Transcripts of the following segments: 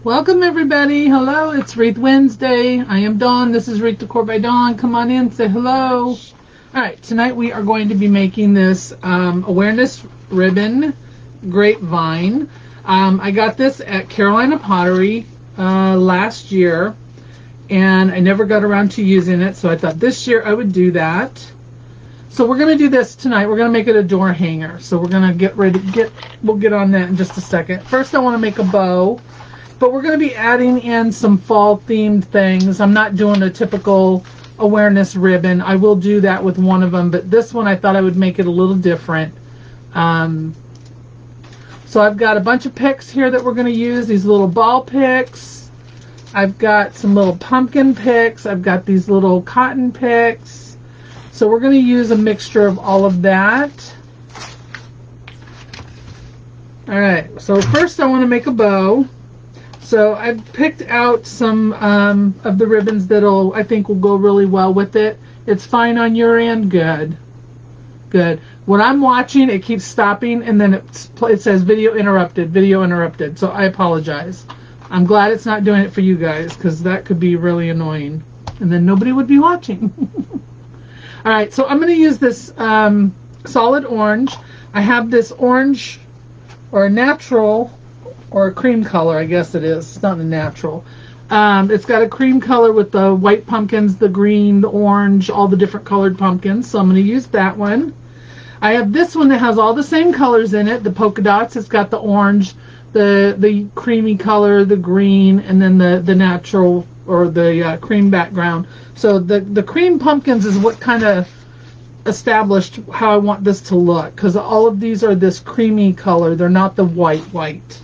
Welcome everybody. Hello, it's Wreath Wednesday. I am Dawn. This is Wreath Decor by Dawn. Come on in, say hello. Alright, tonight we are going to be making this awareness ribbon grapevine. I got this at Carolina Pottery last year, and I never got around to using it, so I thought this year I would do that. So we're going to do this tonight. We're going to make it a door hanger. So we're going to get ready. We'll get on that in just a second. First I want to make a bow. But we're going to be adding in some fall themed things. I'm not doing a typical awareness ribbon. I will do that with one of them, but this one I thought I would make it a little different. So I've got a bunch of picks here that we're going to use. These little ball picks. I've got some little pumpkin picks. I've got these little cotton picks. So we're going to use a mixture of all of that. Alright, so first I want to make a bow. So I've picked out some of the ribbons that'll, I think, will go really well with it. It's fine on your end? Good. Good. When I'm watching, it keeps stopping, and then it says video interrupted, video interrupted. So I apologize. I'm glad it's not doing it for you guys, because that could be really annoying. And then nobody would be watching. Alright, so I'm going to use this solid orange. I have this orange, or natural, or a cream color, I guess it is. It's not a natural. It's got a cream color with the white pumpkins, the green, the orange, all the different colored pumpkins. So I'm going to use that one. I have this one that has all the same colors in it. The polka dots. It's got the orange, the creamy color, the green, and then the natural or the cream background. So the cream pumpkins is what kind of established how I want this to look, because all of these are this creamy color. They're not the white.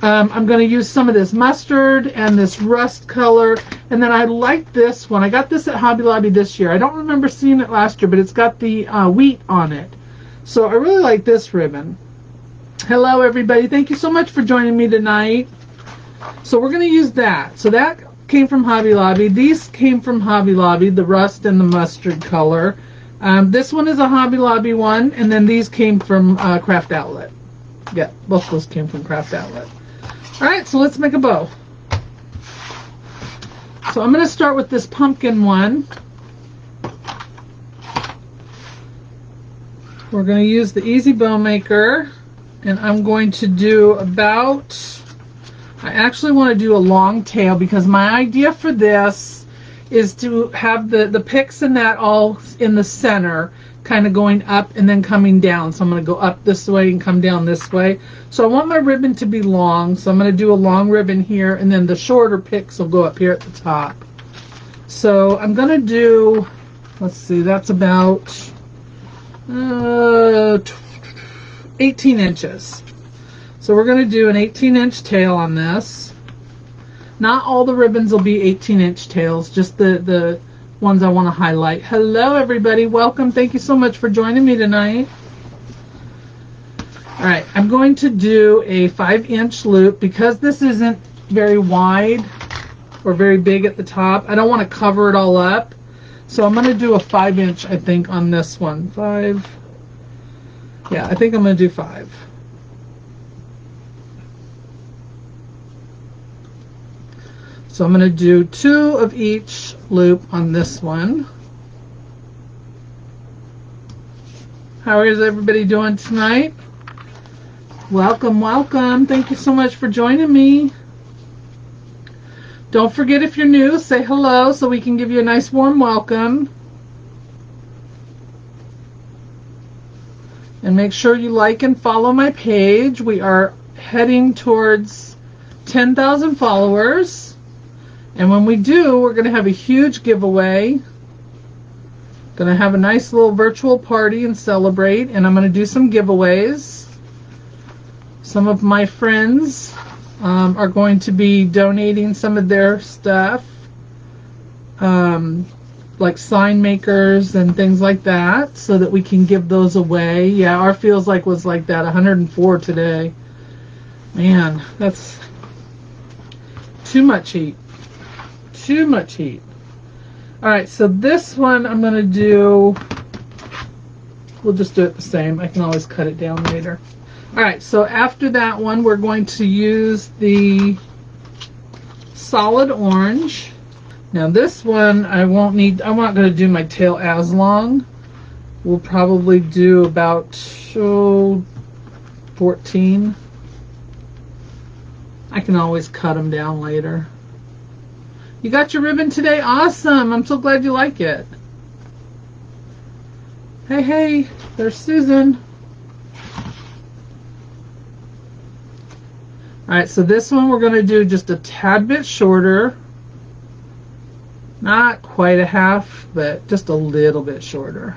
I'm going to use some of this mustard and this rust color, and then I like this one. I got this at Hobby Lobby this year. I don't remember seeing it last year, but it's got the wheat on it. So I really like this ribbon. Hello everybody. Thank you so much for joining me tonight. So we're going to use that. So that came from Hobby Lobby. These came from Hobby Lobby, the rust and the mustard color. This one is a Hobby Lobby one, and then these came from Craft Outlet. Yeah, both those came from Craft Outlet. Alright, so let's make a bow. So I'm going to start with this pumpkin one. We're going to use the Easy Bow Maker, and I'm going to do about, I actually want to do a long tail, because my idea for this is to have the picks and that all in the center, kind of going up and then coming down. So I'm going to go up this way and come down this way. So I want my ribbon to be long, so I'm going to do a long ribbon here, and then the shorter picks will go up here at the top. So I'm going to do, let's see, that's about 18 inches. So we're going to do an 18-inch tail on this. Not all the ribbons will be 18-inch tails, just the ones I want to highlight. Hello everybody, welcome. Thank you so much for joining me tonight. Alright, I'm going to do a 5-inch loop, because this isn't very wide or very big at the top. I don't want to cover it all up, so I'm going to do a 5-inch, I think, on this one. 5. Yeah, I think I'm going to do 5. So I'm going to do 2 of each loop on this one. How is everybody doing tonight? Welcome, welcome. Thank you so much for joining me. Don't forget, if you're new, say hello so we can give you a nice warm welcome. And make sure you like and follow my page. We are heading towards 10,000 followers. And when we do, we're going to have a huge giveaway. Going to have a nice little virtual party and celebrate. And I'm going to do some giveaways. Some of my friends are going to be donating some of their stuff. Like sign makers and things like that. So that we can give those away. Yeah, our feels like was like that. 104 today. Man, that's too much heat. Too much heat. Alright, so this one I'm going to do, we'll just do it the same. I can always cut it down later. Alright, so after that one, we're going to use the solid orange. Now this one I'm not going to do my tail as long. We'll probably do about 14. I can always cut them down later. You got your ribbon today? Awesome. I'm so glad you like it. Hey, there's Susan. Alright, so this one we're going to do just a tad bit shorter. Not quite a half, but just a little bit shorter.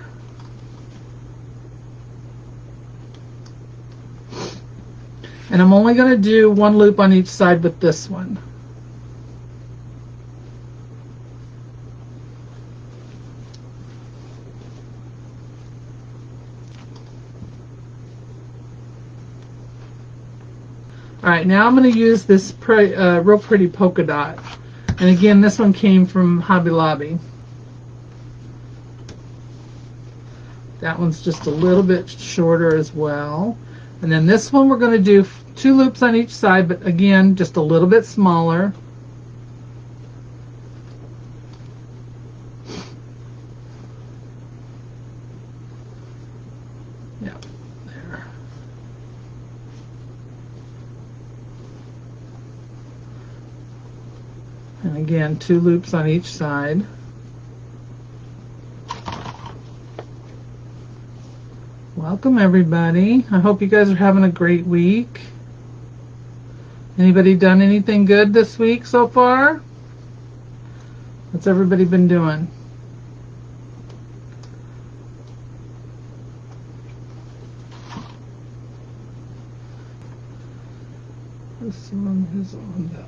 And I'm only going to do one loop on each side with this one. Alright, now I'm going to use this real pretty polka dot. And again, this one came from Hobby Lobby. That one's just a little bit shorter as well. And then this one we're going to do 2 loops on each side, but again, just a little bit smaller. Yeah, there. And again, 2 loops on each side. Welcome everybody. I hope you guys are having a great week. Anybody done anything good this week so far? What's everybody been doing? This one is on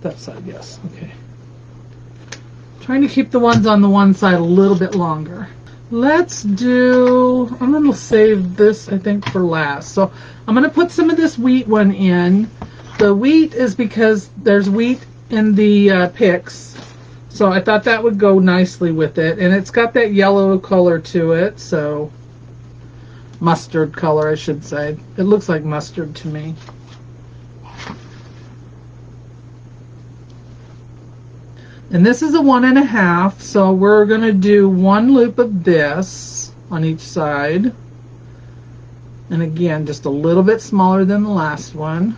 that side, yes. Okay. Trying to keep the ones on the one side a little bit longer. Let's do, I'm going to save this, I think, for last. So I'm going to put some of this wheat one in. The wheat is because there's wheat in the picks. So I thought that would go nicely with it. And it's got that yellow color to it. So mustard color, I should say. It looks like mustard to me. And this is a 1.5, so we're going to do 1 loop of this on each side. And again, just a little bit smaller than the last one.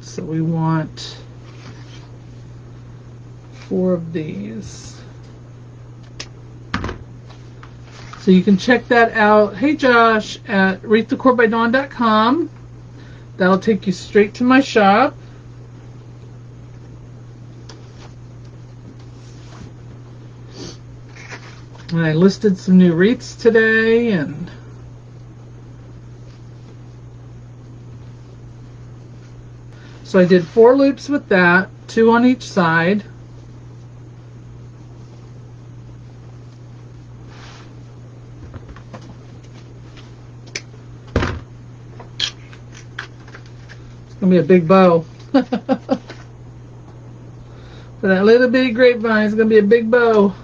So we want 4 of these. So you can check that out, hey Josh, at wreathdecorbydawn.com. That'll take you straight to my shop. And I listed some new wreaths today, and so I did 4 loops with that, 2 on each side. It's gonna be a big bow. For that little bitty grapevine, it's gonna be a big bow.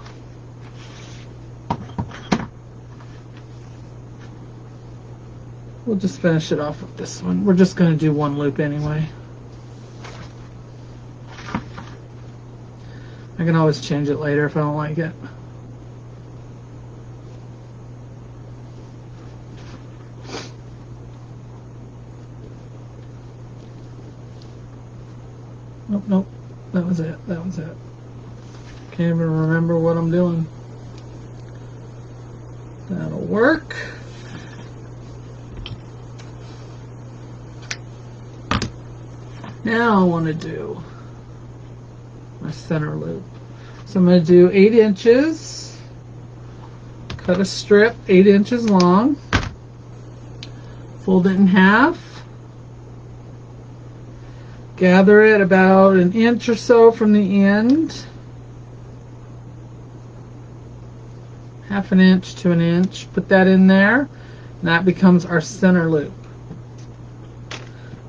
We'll just finish it off with this one. We're just gonna do 1 loop anyway. I can always change it later if I don't like it. Nope, that was it. Can't even remember what I'm doing. That'll work. Now I want to do my center loop. So I'm going to do 8 inches, cut a strip 8 inches long, fold it in half, gather it about 1 inch or so from the end, 1/2 inch to 1 inch. Put that in there, and that becomes our center loop.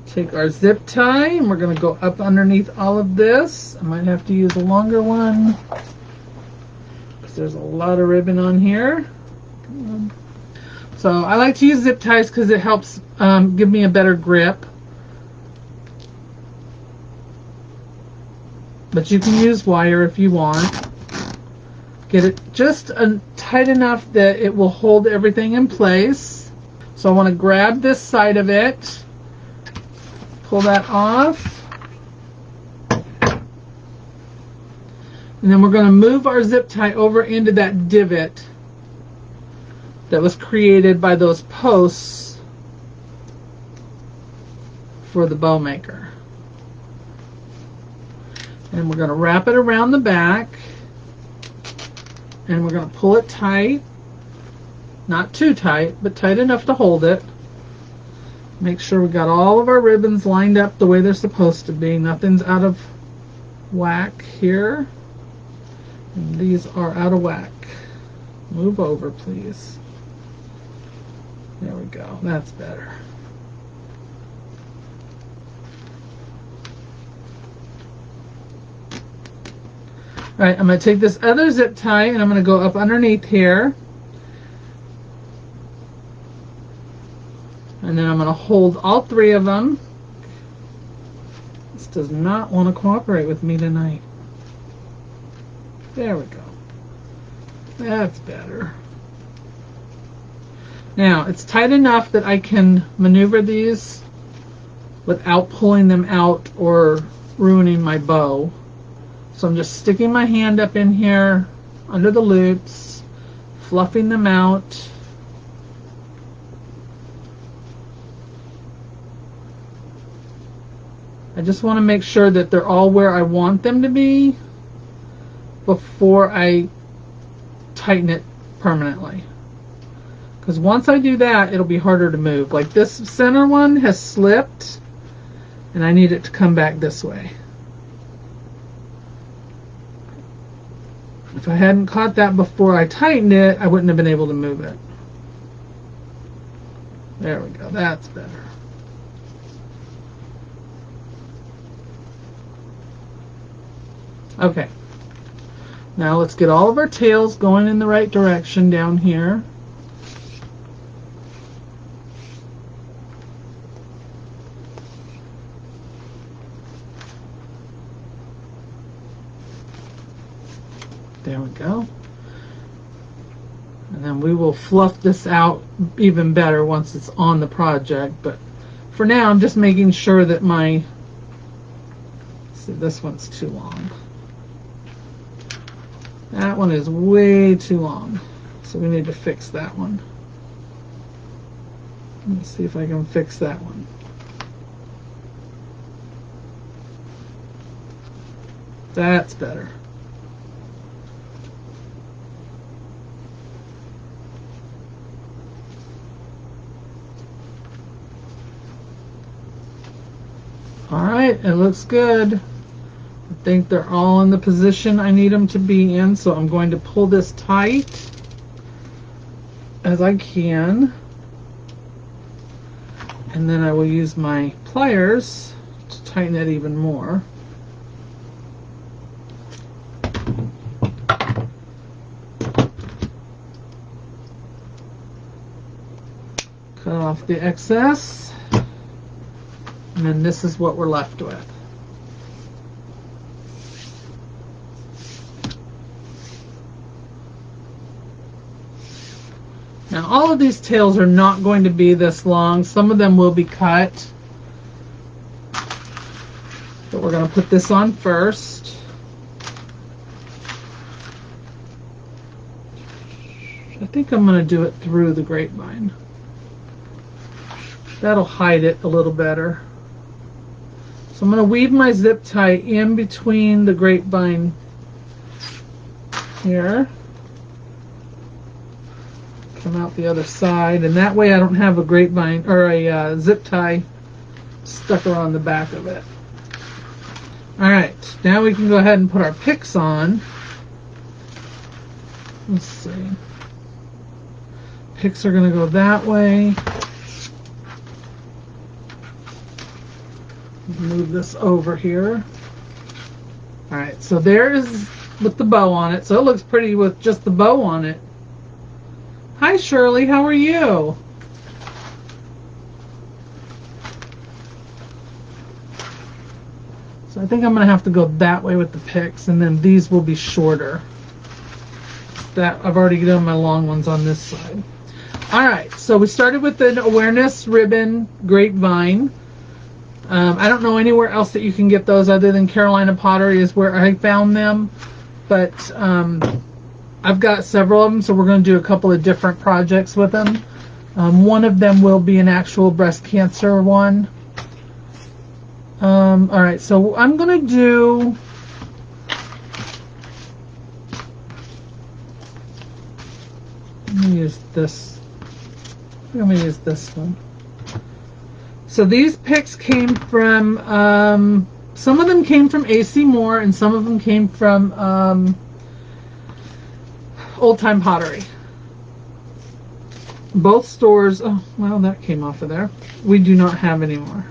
Take our zip tie, and we're going to go up underneath all of this. I might have to use a longer one because there's a lot of ribbon on here. So I like to use zip ties because it helps give me a better grip. But you can use wire if you want. Get it just tight enough that it will hold everything in place. So I want to grab this side of it, pull that off, and then we're going to move our zip tie over into that divot that was created by those posts for the bow maker. And we're going to wrap it around the back, and we're going to pull it tight, not too tight, but tight enough to hold it. Make sure we got all of our ribbons lined up the way they're supposed to be. Nothing's out of whack here, and these are out of whack. Move over, please. There we go. That's better. All right, I'm going to take this other zip tie and I'm going to go up underneath here. And then I'm going to hold all 3 of them. This does not want to cooperate with me tonight. There we go. That's better. Now, it's tight enough that I can maneuver these without pulling them out or ruining my bow. So I'm just sticking my hand up in here under the loops, fluffing them out. I just want to make sure that they're all where I want them to be before I tighten it permanently. Because once I do that, it'll be harder to move. Like this center one has slipped, and I need it to come back this way. If I hadn't caught that before I tightened it, I wouldn't have been able to move it. There we go. That's better. Okay. Now let's get all of our tails going in the right direction down here. There we go. And then we will fluff this out even better once it's on the project. But for now, I'm just making sure that my... See, this one's too long. That one is way too long. So we need to fix that one. Let's see if I can fix that one. That's better. Alright, it looks good. I think they're all in the position I need them to be in, so I'm going to pull this tight as I can. And then I will use my pliers to tighten it even more. Cut off the excess. And then this is what we're left with. Now all of these tails are not going to be this long. Some of them will be cut. But we're going to put this on first. I think I'm going to do it through the grapevine. That'll hide it a little better. So I'm going to weave my zip tie in between the grapevine here. Come out the other side, and that way I don't have a grapevine or a zip tie stuck around the back of it. Alright, now we can go ahead and put our picks on. Let's see. picks are going to go that way. Move this over here. Alright, so there's with the bow on it. So it looks pretty with just the bow on it. Hi Shirley, how are you? So I think I'm going to have to go that way with the picks, and then these will be shorter. That I've already done my long ones on this side. Alright, so we started with an awareness ribbon, Grapevine. I don't know anywhere else that you can get those other than Carolina Pottery is where I found them. But I've got several of them, so we're going to do a couple of different projects with them. One of them will be an actual breast cancer one. Alright, so I'm going to do... Let me use this. I'm going to use this one. So these picks came from, some of them came from AC Moore and some of them came from Old Time Pottery. Both stores, oh, well, that came off of there. We do not have anymore.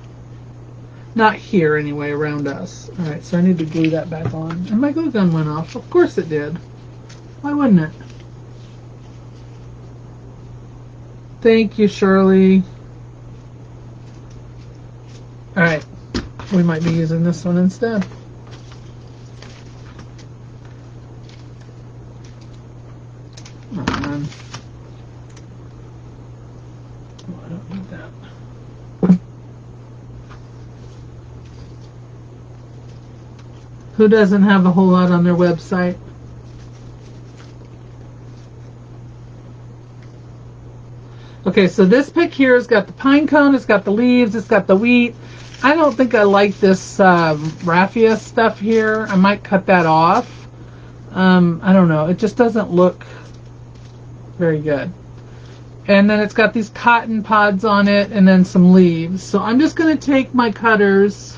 Not here anyway, around us. Alright, so I need to glue that back on. And my glue gun went off. Of course it did. Why wouldn't it? Thank you, Shirley. Alright, we might be using this one instead. Oh, man. Oh, I don't need that. Who doesn't have a whole lot on their website? Okay, so this pick here has got the pine cone, it's got the leaves, it's got the wheat. I don't think I like this raffia stuff here. I might cut that off. I don't know. It just doesn't look very good. And then it's got these cotton pods on it and then some leaves. So I'm just going to take my cutters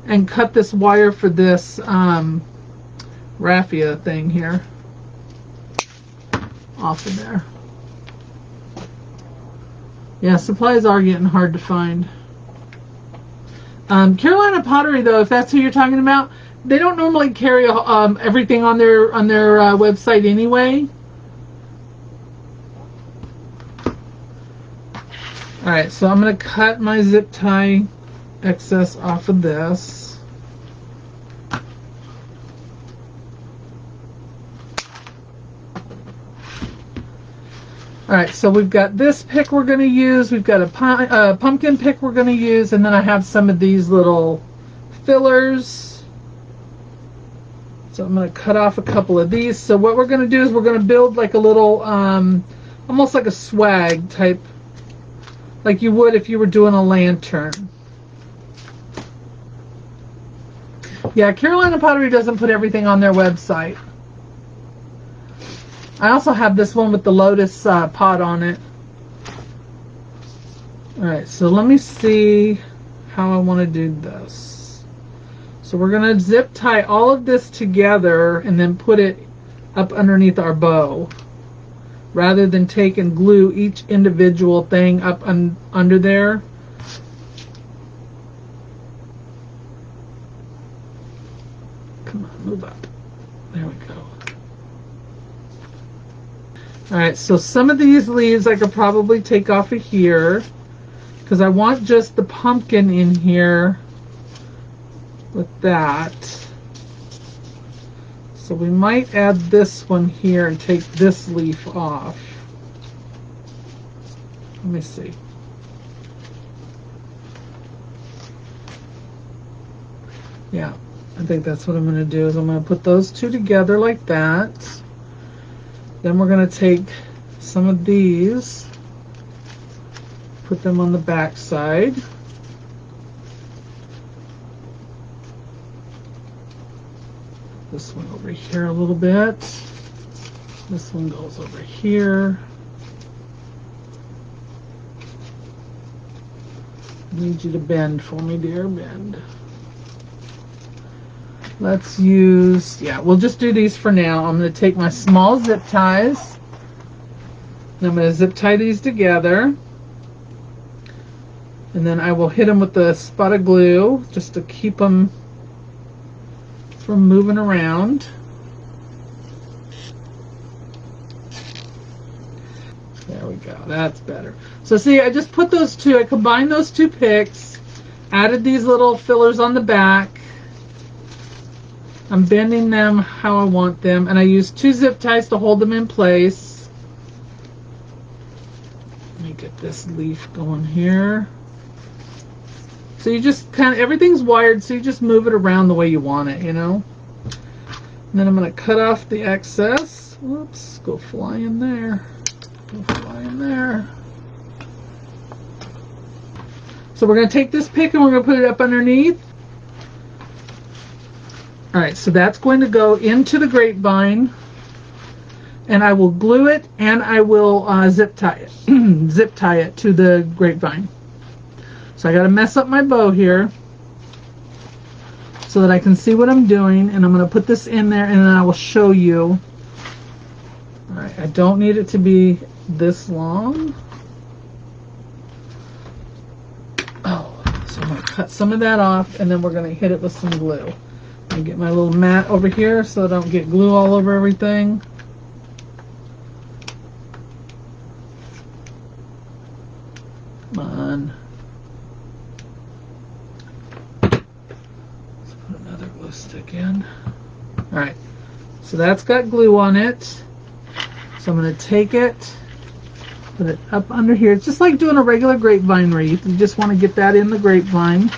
and cut this wire for this raffia thing here off of there. Yeah, supplies are getting hard to find. Carolina Pottery, though, if that's who you're talking about, they don't normally carry everything on their website anyway. All right, so I'm going to cut my zip tie excess off of this. All right, so we've got this pick we're going to use. We've got a pumpkin pick we're going to use, and then I have some of these little fillers. So I'm going to cut off a couple of these. So what we're going to do is we're going to build like a little, almost like a swag type, like you would if you were doing a lantern. Yeah, Carolina Pottery doesn't put everything on their website. I also have this one with the lotus pot on it. Alright, so let me see how I want to do this. So we're going to zip tie all of this together and then put it up underneath our bow, rather than take and glue each individual thing up under there. Come on, move up. There we go. Alright, so some of these leaves I could probably take off of here, because I want just the pumpkin in here with that. So we might add this one here and take this leaf off. Let me see. Yeah, I think that's what I'm going to do, is I'm going to put those two together like that. Then we're going to take some of these, put them on the back side. This one over here a little bit. This one goes over here. I need you to bend for me, dear. Bend. Let's use, yeah, we'll just do these for now. I'm going to take my small zip ties And I'm going to zip tie these together. And then I will hit them with the spot of glue just to keep them from moving around. There we go. That's better. So see, I just put those two, I combined those two picks, added these little fillers on the back. I'm bending them how I want them, and I use 2 zip ties to hold them in place. Let me get this leaf going here. So you just kind of, everything's wired, so you just move it around the way you want it, you know. And then I'm going to cut off the excess. Whoops, go fly in there. Go fly in there. So we're going to take this pick and we're going to put it up underneath. Alright, so that's going to go into the grapevine. And I will glue it and I will zip tie it. Zip tie it to the grapevine. So I got to mess up my bow here so that I can see what I'm doing, and I'm going to put this in there and then I will show you. Alright, I don't need it to be this long. Oh, so I'm going to cut some of that off and then we're going to hit it with some glue. And get my little mat over here so I don't get glue all over everything. Come on. Glue stick in. Alright, so that's got glue on it. So I'm going to take it, put it up under here. It's just like doing a regular grapevine wreath. You just want to get that in the grapevine.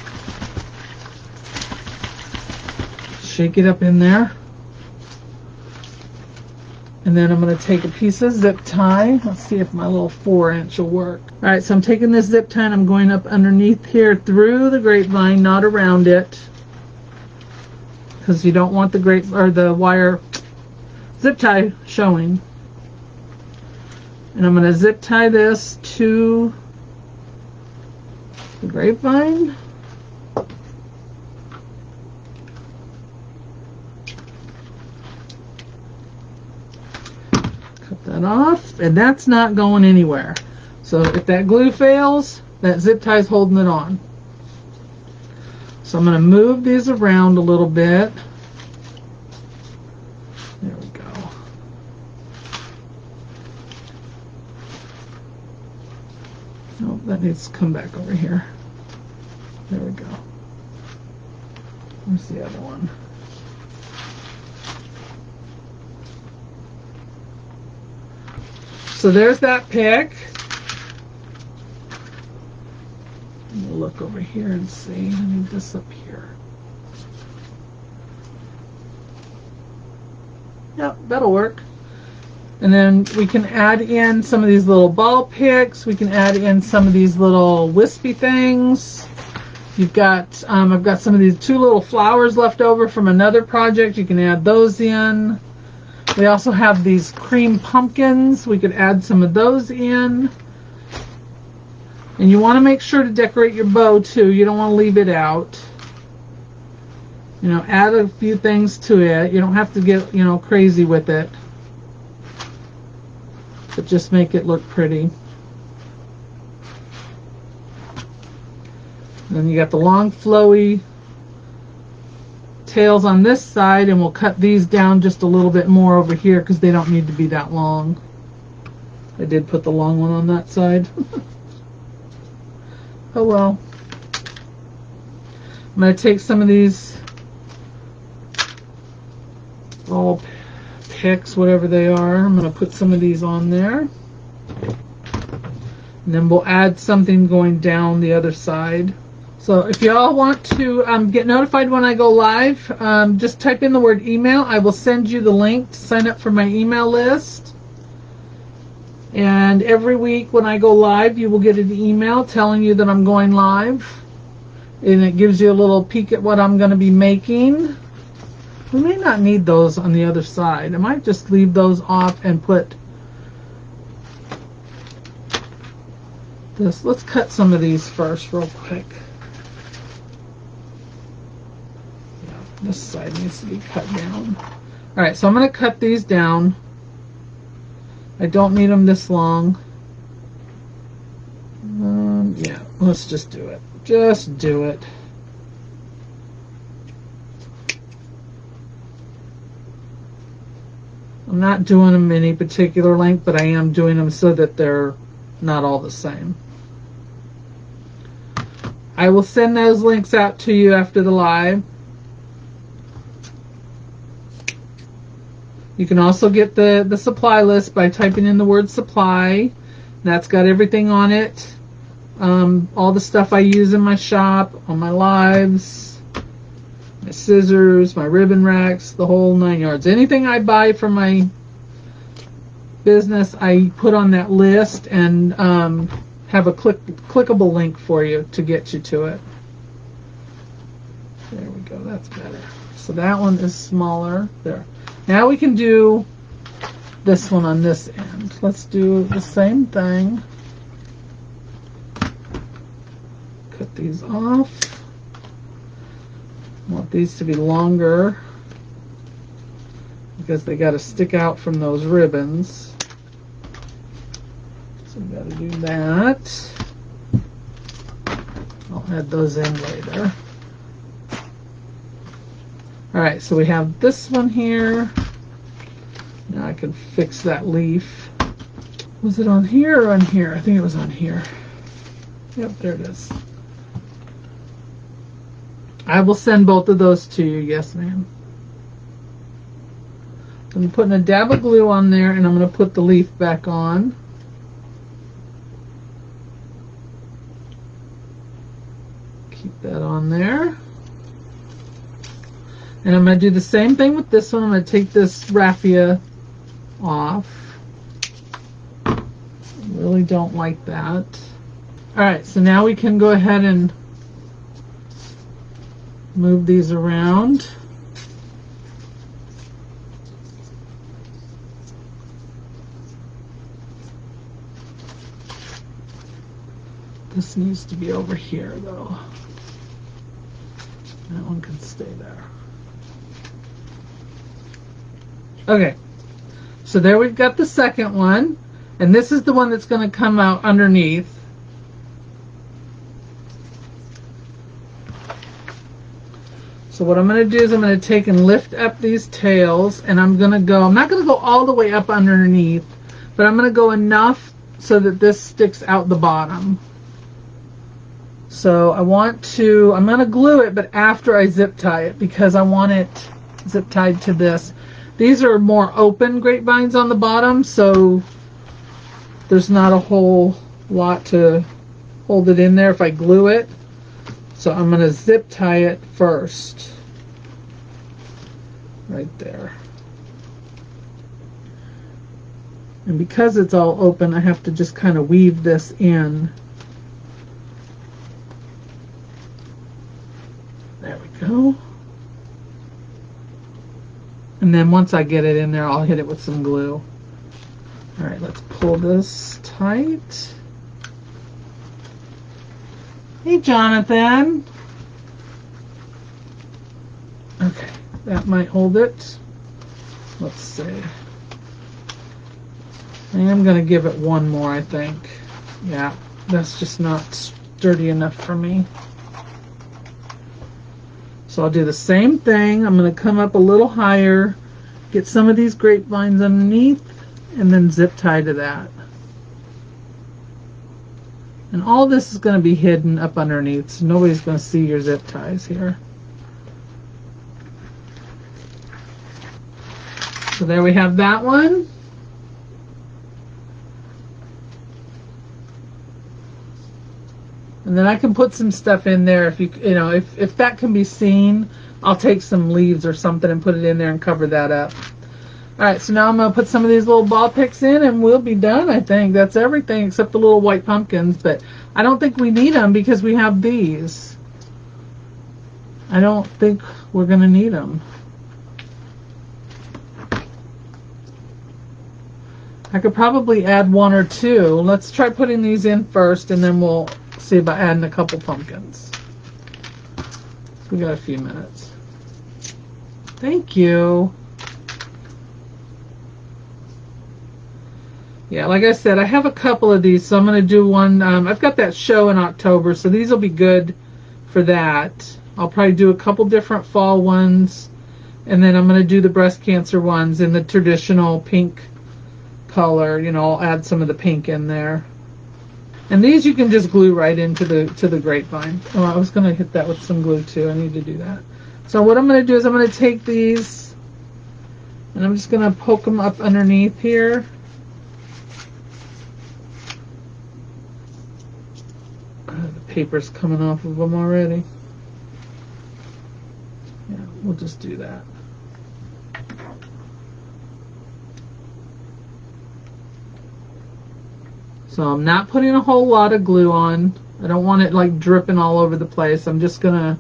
Shake it up in there. And then I'm going to take a piece of zip tie. Let's see if my little 4-inch will work. Alright, so I'm taking this zip tie and I'm going up underneath here through the grapevine, not around it. Because you don't want the wire zip tie showing. And I'm going to zip tie this to the grapevine. Cut that off, and that's not going anywhere. So if that glue fails, that zip tie is holding it on. So I'm going to move these around a little bit. There we go. Oh, that needs to come back over here. There we go. Where's the other one? So there's that pick. We'll look over here and see. I need this up here. Yep, that'll work. And then we can add in some of these little ball picks. We can add in some of these little wispy things. You've got, I've got some of these 2 little flowers left over from another project. You can add those in. We also have these cream pumpkins. We could add some of those in. And you want to make sure to decorate your bow too. You don't want to leave it out. You know, add a few things to it. You don't have to get, you know, crazy with it. But just make it look pretty. And then you got the long flowy tails on this side, and we'll cut these down just a little bit more over here because they don't need to be that long. I did put the long one on that side. Oh well. I'm going to take some of these all picks, whatever they are. I'm going to put some of these on there. And then we'll add something going down the other side. So if you all want to get notified when I go live, just type in the word email. I will send you the link to sign up for my email list. And every week when I go live, you will get an email telling you that I'm going live. And it gives you a little peek at what I'm going to be making. We may not need those on the other side. I might just leave those off and put this. Let's cut some of these first real quick. Yeah, this side needs to be cut down. Alright, so I'm going to cut these down. I don't need them this long. Yeah, let's just do it. Just do it. I'm not doing them any particular length, but I am doing them so that they're not all the same. I will send those links out to you after the live. You can also get the supply list by typing in the word supply. That's got everything on it. All the stuff I use in my shop, on my lives, my scissors, my ribbon racks, the whole 9 yards. Anything I buy from my business, I put on that list and have a clickable link for you to get you to it. There we go, that's better. So that one is smaller. There. Now we can do this one on this end. Let's do the same thing. Cut these off. I want these to be longer because they got to stick out from those ribbons. So we got to do that. I'll add those in later. Alright, so we have this one here. Now I can fix that leaf. Was it on here or on here? I think it was on here. Yep, there it is. I will send both of those to you. Yes, ma'am. I'm putting a dab of glue on there, and I'm going to put the leaf back on. Keep that on there. And I'm going to do the same thing with this one. I'm going to take this raffia off. I really don't like that. Alright, so now we can go ahead and move these around. This needs to be over here though. That one can stay there. Okay, so there we've got the second one, and this is the one that's going to come out underneath. So what I'm going to do is I'm going to take and lift up these tails, and I'm not going to go all the way up underneath, but I'm going to go enough so that this sticks out the bottom. So I'm going to glue it, but after I zip tie it, because I want it zip tied to this. These are more open grapevines on the bottom, so there's not a whole lot to hold it in there if I glue it. So I'm going to zip tie it first. Right there. And because it's all open, I have to just kind of weave this in. There we go. And then once I get it in there, I'll hit it with some glue. Alright, let's pull this tight. Hey, Jonathan. Okay, that might hold it. Let's see. I am going to give it one more, I think. Yeah, that's just not sturdy enough for me. So I'll do the same thing. I'm going to come up a little higher, get some of these grapevines underneath, and then zip tie to that. And all this is going to be hidden up underneath, so nobody's going to see your zip ties here. So there we have that one. And then I can put some stuff in there if that can be seen. I'll take some leaves or something and put it in there and cover that up. Alright, so now I'm going to put some of these little ball picks in and we'll be done, I think. That's everything except the little white pumpkins, but I don't think we need them because we have these. I don't think we're going to need them. I could probably add one or two. Let's try putting these in first and then we'll see about adding a couple pumpkins. We got a few minutes. Thank you. Yeah, like I said, I have a couple of these, so I'm going to do one. I've got that show in October, so these will be good for that. I'll probably do a couple different fall ones, and then I'm going to do the breast cancer ones in the traditional pink color. You know, I'll add some of the pink in there. And these you can just glue right into the grapevine. Oh, I was going to hit that with some glue too. I need to do that. So what I'm going to do is I'm going to take these, and I'm just going to poke them up underneath here. The paper's coming off of them already. Yeah, we'll just do that. So I'm not putting a whole lot of glue on. I don't want it like dripping all over the place. I'm just gonna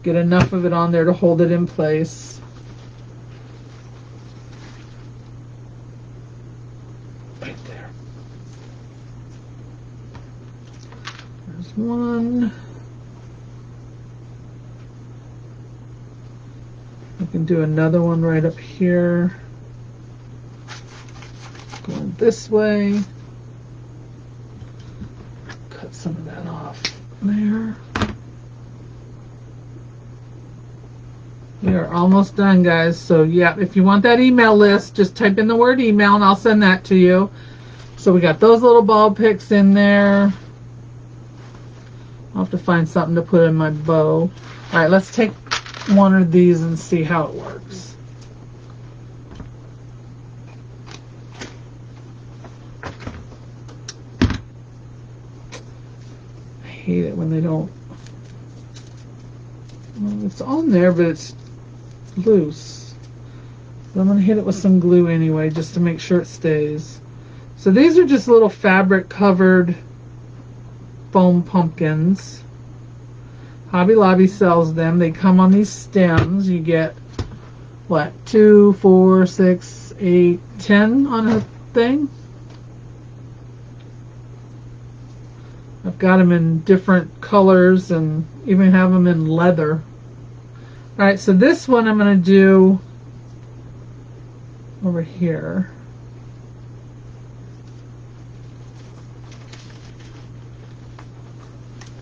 get enough of it on there to hold it in place. Right there. There's one. I can do another one right up here. Going this way. Cut some of that off there. We are almost done, guys. So yeah, if you want that email list, just type in the word email and I'll send that to you. So we got those little ball picks in there. I'll have to find something to put in my bow. All right, let's take one of these and see how it works. I hate it when they don't. Well, it's on there, but it's loose. So I'm going to hit it with some glue anyway, just to make sure it stays. So these are just little fabric covered foam pumpkins. Hobby Lobby sells them. They come on these stems. You get, what, 2, 4, 6, 8, 10 on a thing. I've got them in different colors and even have them in leather. Alright, so this one I'm going to do over here.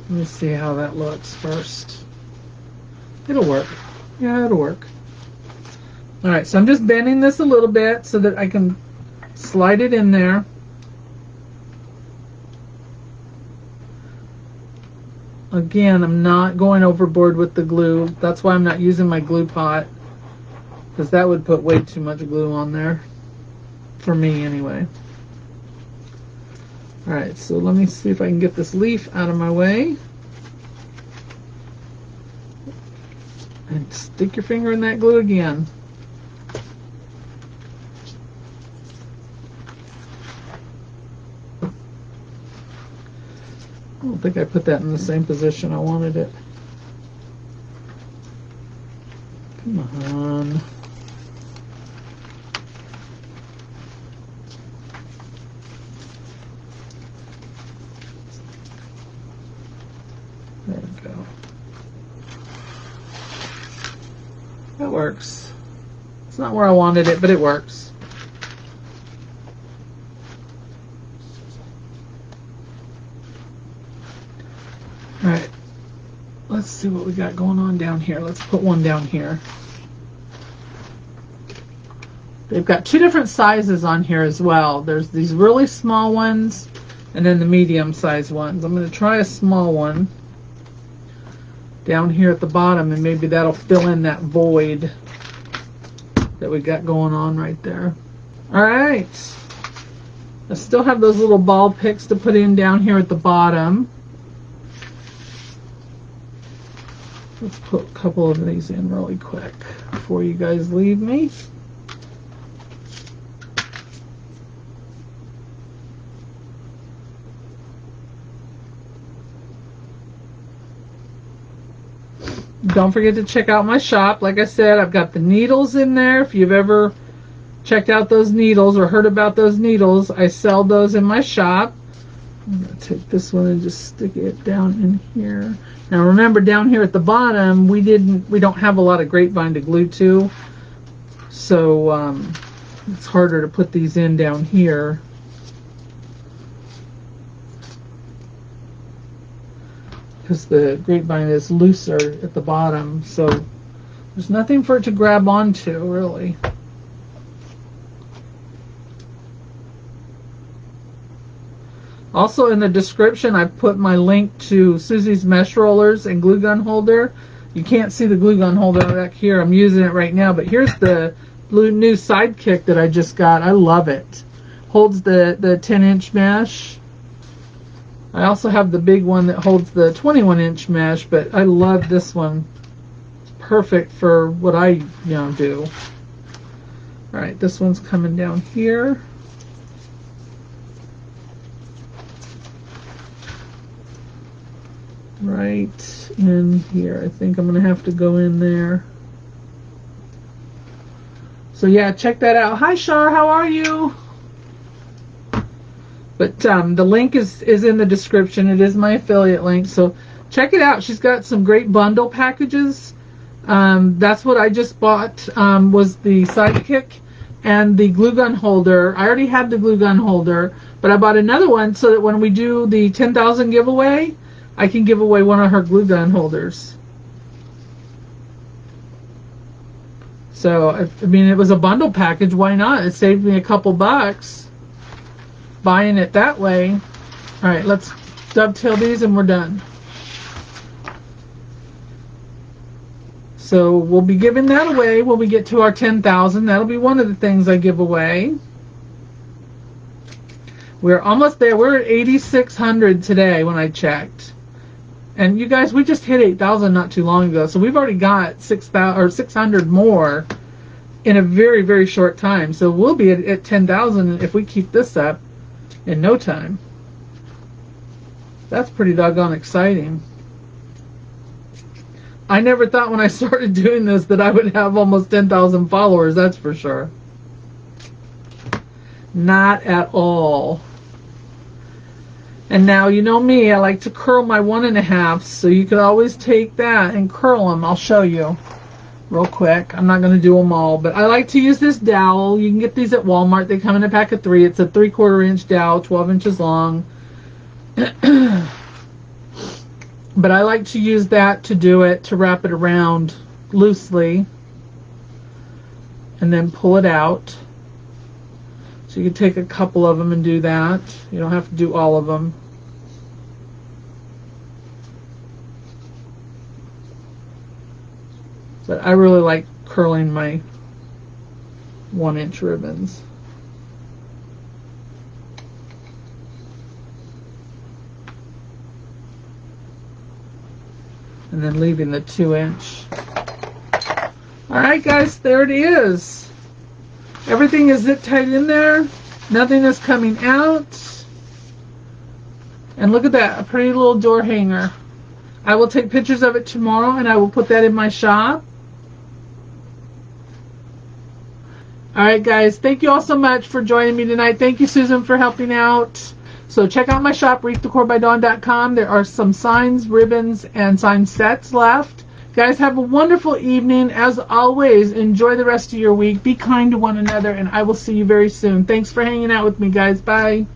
Let me see how that looks first. It'll work. Yeah, it'll work. Alright, so I'm just bending this a little bit so that I can slide it in there. Again, I'm not going overboard with the glue. That's why I'm not using my glue pot, because that would put way too much glue on there. For me, anyway. Alright, so let me see if I can get this leaf out of my way. And stick your finger in that glue again. I don't think I put that in the same position I wanted it. Come on. There we go. That works. It's not where I wanted it, but it works. Alright, let's see what we got going on down here. Let's put one down here. They've got two different sizes on here as well. There's these really small ones and then the medium sized ones. I'm going to try a small one down here at the bottom, and maybe that'll fill in that void that we got going on right there. Alright, I still have those little ball picks to put in down here at the bottom. Let's put a couple of these in really quick before you guys leave me. Don't forget to check out my shop. Like I said, I've got the needles in there. If you've ever checked out those needles or heard about those needles, I sell those in my shop. I'm going to take this one and just stick it down in here. Now remember, down here at the bottom, we don't have a lot of grapevine to glue to, so it's harder to put these in down here. because the grapevine is looser at the bottom, so there's nothing for it to grab onto, really. Also in the description, I put my link to Susie's mesh rollers and glue gun holder. You can't see the glue gun holder back here. I'm using it right now, but here's the new sidekick that I just got. I love it. Holds the 10-inch mesh. I also have the big one that holds the 21-inch mesh, but I love this one. It's perfect for what I do. All right, this one's coming down here. Right in here. I think I'm gonna have to go in there. So yeah, check that out. Hi Shar, how are you? But the link is in the description. It is my affiliate link, so check it out. She's got some great bundle packages. That's what I just bought, was the sidekick and the glue gun holder. I already had the glue gun holder, but I bought another one so that when we do the 10,000 giveaway, I can give away one of her glue gun holders. So, I mean, it was a bundle package. Why not? It saved me a couple bucks buying it that way. All right, let's dovetail these and we're done. So we'll be giving that away when we get to our 10,000. That'll be one of the things I give away. We're almost there. We're at 8,600 today when I checked. And you guys, we just hit 8,000 not too long ago, so we've already got 600 more in a very, very short time. So we'll be at 10,000 if we keep this up in no time. That's pretty doggone exciting. I never thought when I started doing this that I would have almost 10,000 followers, that's for sure. Not at all. And now, you know me, I like to curl my 1.5, so you could always take that and curl them. I'll show you real quick. I'm not going to do them all, but I like to use this dowel. You can get these at Walmart. They come in a pack of 3. It's a 3/4 inch dowel, 12 inches long. But I like to use that to do it, to wrap it around loosely and then pull it out. So you can take a couple of them and do that. You don't have to do all of them. But I really like curling my 1-inch ribbons. And then leaving the 2-inch. Alright guys, there it is. Everything is zip tied in there. Nothing is coming out. And look at that, a pretty little door hanger. I will take pictures of it tomorrow and I will put that in my shop. Alright guys, thank you all so much for joining me tonight. Thank you Susan for helping out. So check out my shop, wreathdecorbydawn.com. There are some signs, ribbons, and sign sets left. Guys, have a wonderful evening. As always, enjoy the rest of your week. Be kind to one another, and I will see you very soon. Thanks for hanging out with me, guys. Bye.